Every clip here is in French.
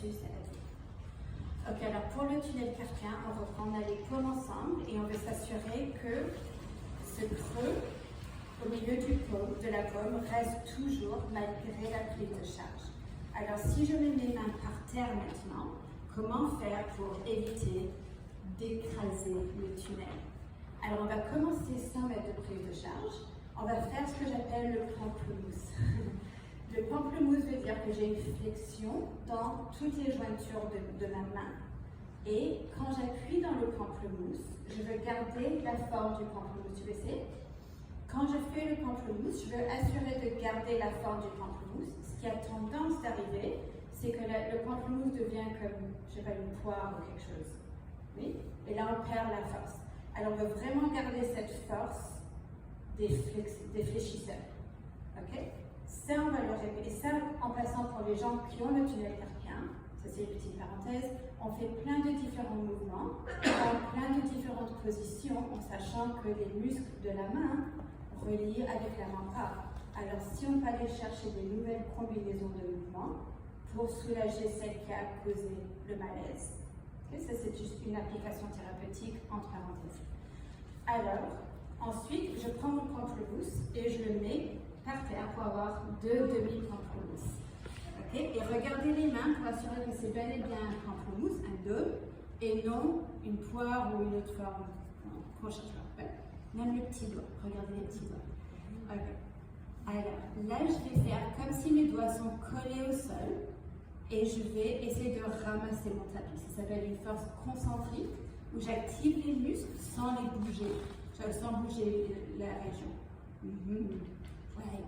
là-dessus, c'est à tout. Ok, alors pour le tunnel carpien, on va prendre les paumes ensemble et on veut s'assurer que ce creux au milieu de la paume reste toujours malgré la prise de charge. Alors si je mets mes mains par terre maintenant, comment faire pour éviter d'écraser le tunnel? Alors on va commencer sans mettre de prise de charge. On va faire ce que j'appelle le pamplemousse. Le pamplemousse veut dire que j'ai une flexion dans toutes les jointures de ma main. Et quand j'appuie dans le pamplemousse, je veux garder la forme du pamplemousse. Tu veux essayer? Quand je fais le pamplemousse, je veux assurer de garder la forme du pamplemousse. Ce qui a tendance d'arriver, c'est que le pamplemousse devient comme, je sais pas, une poire ou quelque chose. Oui? Et là, on perd la force. Alors, on veut vraiment garder cette force des fléchisseurs. Ok? Ça, on va le répéter. Et ça, en passant pour les gens qui ont le tunnel carpien, ça c'est une petite parenthèse, on fait plein de différents mouvements, dans plein de différentes positions, en sachant que les muscles de la main relient avec la main part. Alors, si on peut aller chercher des nouvelles combinaisons de mouvements pour soulager celle qui a causé le malaise. Okay? Ça, c'est juste une application thérapeutique entre parenthèses. Alors, ensuite, je prends mon pamplemousse et je le mets par terre pour avoir deux demi-pamplemousses. Okay? Et regardez les mains pour assurer que c'est bel et bien un pamplemousse, un dôme, et non une poire ou une autre forme qu'on cherche pas. Même le petit doigt, regardez les petits doigts. Okay. Alors, là, je vais faire comme si mes doigts sont collés au sol et je vais essayer de ramasser mon tapis. Ça s'appelle une force concentrique où j'active les muscles sans les bouger, sans bouger la région. Ouais,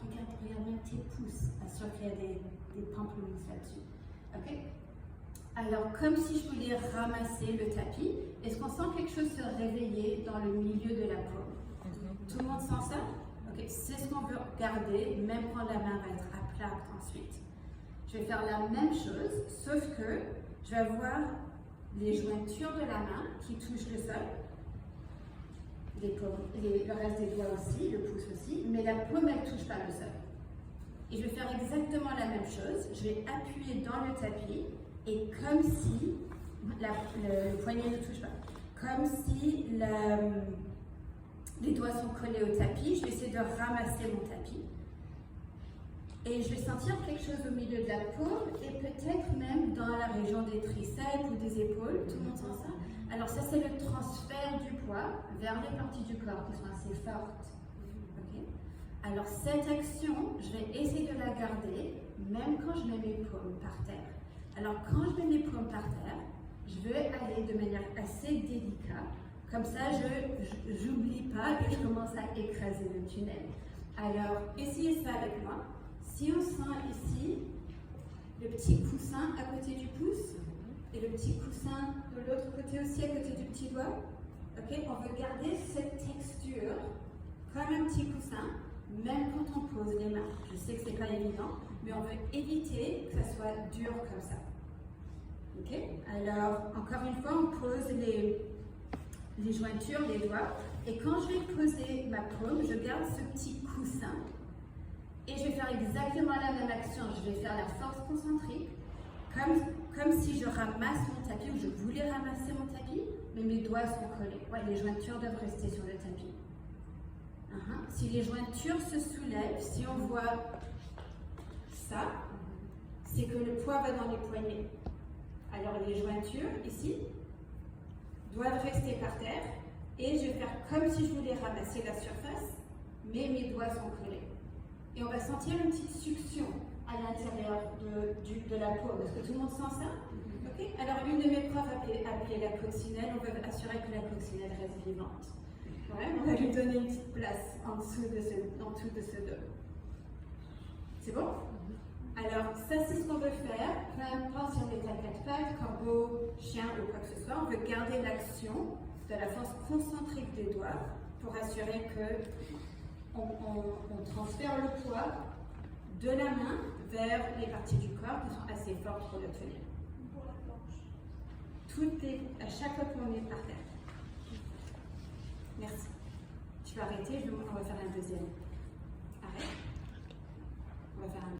regarde même tes pouces, assure qu'il y a des pamplemousses là-dessus. Ok? Alors, comme si je voulais ramasser le tapis, est-ce qu'on sent quelque chose se réveiller dans le milieu de la paume? Tout le monde sent ça? Ok, c'est ce qu'on veut garder, même quand la main va être à plat ensuite. Je vais faire la même chose, sauf que je vais avoir les jointures de la main qui touchent le sol, le reste des doigts aussi, le pouce aussi, mais la paume elle ne touche pas le sol. Et je vais faire exactement la même chose, je vais appuyer dans le tapis et comme si le poignet ne touche pas, comme si les doigts sont collés au tapis, je vais essayer de ramasser mon tapis. Et je vais sentir quelque chose au milieu de la paume et peut-être même dans la région des triceps ou des épaules. Tout le monde sent ça? Alors ça, c'est le transfert du poids vers les parties du corps qui sont assez fortes. Okay? Alors cette action, je vais essayer de la garder même quand je mets mes paumes par terre. Alors quand je mets mes paumes par terre, je veux aller de manière assez délicate. Comme ça, je n'oublie pas et je commence à écraser le tunnel. Alors, essayez ça avec moi. Si on sent ici le petit coussin à côté du pouce et le petit coussin de l'autre côté aussi à côté du petit doigt, okay? On veut garder cette texture comme un petit coussin, même quand on pose les mains. Je sais que ce n'est pas évident, mais on veut éviter que ça soit dur comme ça. Okay? Alors, encore une fois, on pose les jointures, les doigts, et quand je vais poser ma paume, je garde ce petit coussin. Et je vais faire exactement la même action. Je vais faire la force concentrique, comme si je ramasse mon tapis, ou je voulais ramasser mon tapis, mais mes doigts sont collés. Ouais, les jointures doivent rester sur le tapis. Si les jointures se soulèvent, si on voit ça, c'est que le poids va dans les poignets. Alors les jointures, ici, doivent rester par terre, et je vais faire comme si je voulais ramasser la surface, mais mes doigts sont collés. Et on va sentir une petite succion à l'intérieur de la paume. Est-ce que tout le monde sent ça? Okay. Alors, une de mes profs appelée la coccinelle, on veut assurer que la coccinelle reste vivante. Ouais, on va lui donner une petite place en dessous de ce dos. C'est bon? Alors, ça, c'est ce qu'on veut faire. Peu importe si on est à quatre pattes, corbeau, chien ou quoi que ce soit, on veut garder l'action de la force concentrique des doigts pour assurer que on transfère le poids de la main vers les parties du corps qui sont assez fortes pour le tenir. Pour la planche. Tout est, à chaque fois qu'on est par terre. Merci. Tu peux arrêter, on va faire un deuxième. Arrête. On va faire un